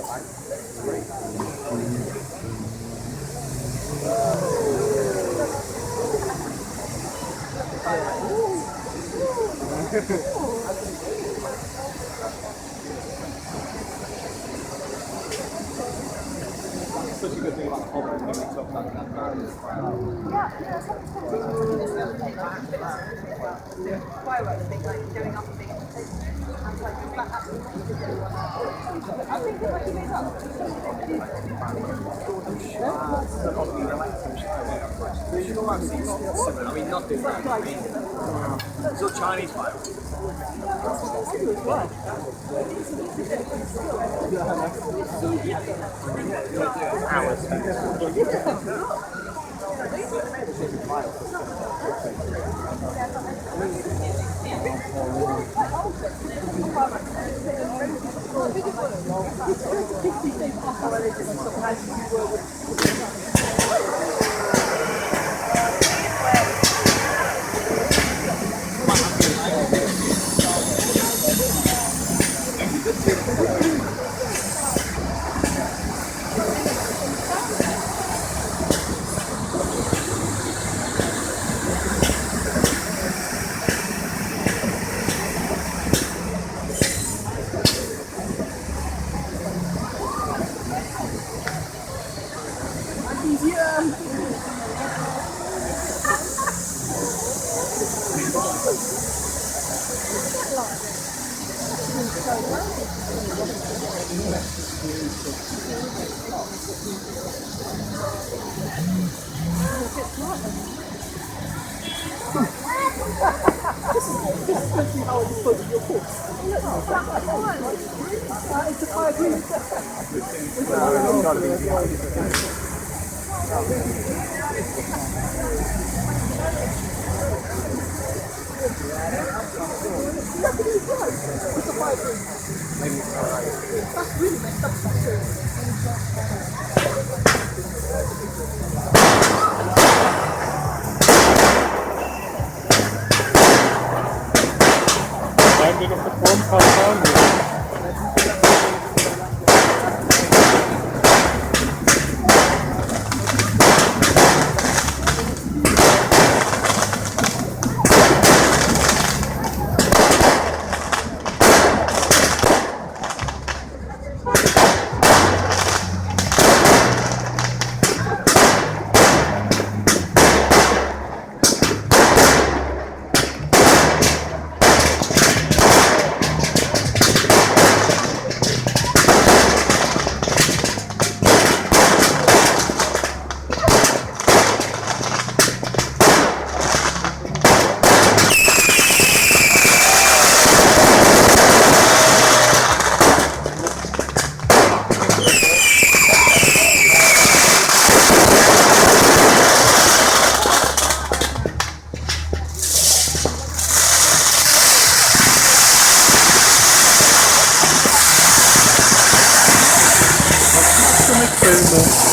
Such a good thing about Holland, when we talk about that barrier as well. Fireworks thing, like going up and being and like that absolutely. I think it's like you made up. I've seen similar. I mean, nothing like it's all Chinese fireworks. Landing of the bomb compound. Filme.